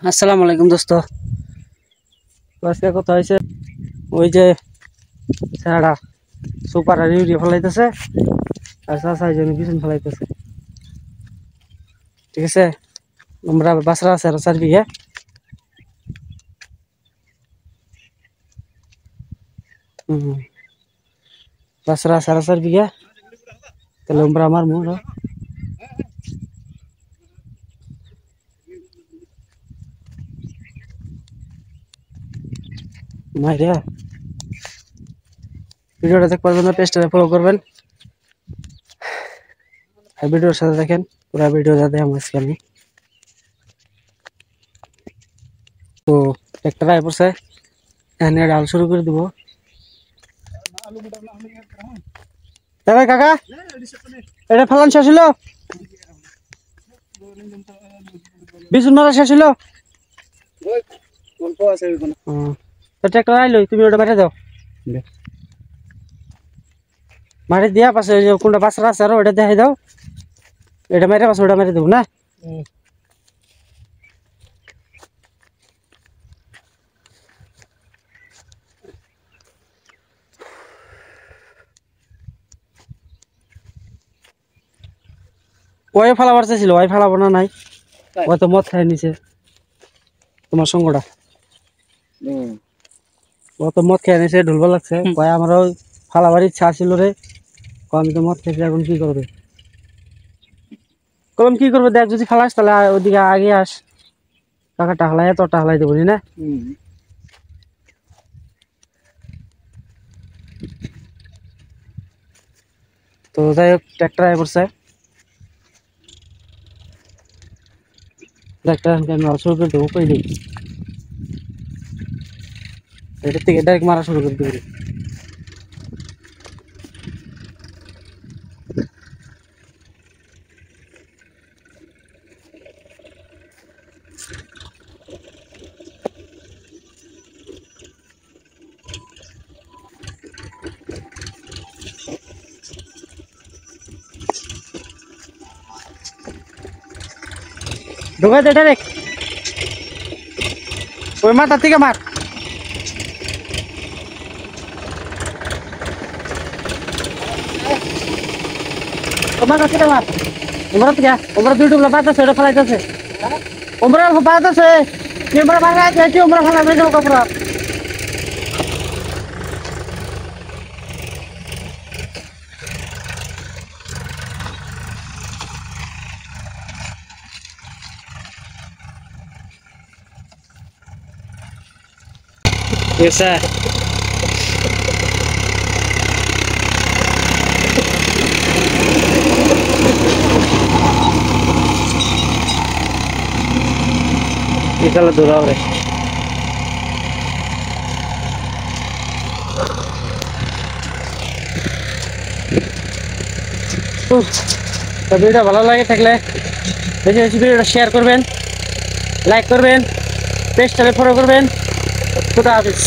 আসসালামু আলাইকুম দোস্ত। আজকে কথা হয়েছে ওই যে স্যারা সুপার আর ইউরিয়া ফেলাইতেছে আর চাষা জমি পিছন ফেলাইতেছে। ঠিক আছে, আমরা বাসরা আছে আর 4 বিঘা। বাসরা আছে আর 4 বিঘা, তাহলে আমরা আমার মুখ মাইরা ভিডিওটা দেখবার জন্য পেজটা ফলো করবেন আর ভিডিওর সাথে দেখেন পুরো ভিডিও যাতে আজকে আমি তো ট্রাক্টর আয় পড়ছে, এখানে ডাল শুরু করে দিব। দাদা কাকা এটা ফেলান শেষ হলো, বিছুন মারা শেষ হলো। ট্রাক্টর আইলো, তুমি ওটা মারে দাও, মারি দিয়া পাশে কোনটা বাসরা আছে আর ওটা দেখাই দাও। এটা মেরে পাশে ওটা মেরে দেবো না। ওই ফেলাবার চাইছিল, ওই ফেলাবো না নাই, ওই তো মদ খাই নিছে তোমার সঙ্গটা। ও তো মদ খেয়ে নিছে, ঢুলবা লাগছে। কয় আমারও ফালাবার ইচ্ছা ছিল রে, আমি তো মদ খেয়েছি, এখন কি করবে? কলম কি করবে দেখ, যদি ফালাস তাহলে ওদিকে আগে আস, কাকাটা হালাই তোরটা হালাই দেবো না। তো যাই হোক ট্রাক্টর আয় পড়ছে, ট্রাক্টর শুরু করে দেবো কই নেই, এটার থেকে ডাইরেক্ট মারা শুরু করে দেবো। ঢোকা দে ডাইরেক্ট, ওই মাথা থেকে মার। তোমার কাছে মার, ওমরা থেকে ওমরা দুই ডুবলা বাদ আছে, ওটা ফেলাইতেছে। ওমরা বাদ আছে, ওমরা ভাঙা আছে, ওমরা ভাঙা বেজো কাপড়। Biasa. Kita lah dulu deh. তো ভিডিওটা ভালো লাগে থাকলে বেশি বেশি ভিডিওটা শেয়ার করবেন, লাইক করবেন, পেজটাকে ফলো করবেন। খুদা হাফেজ।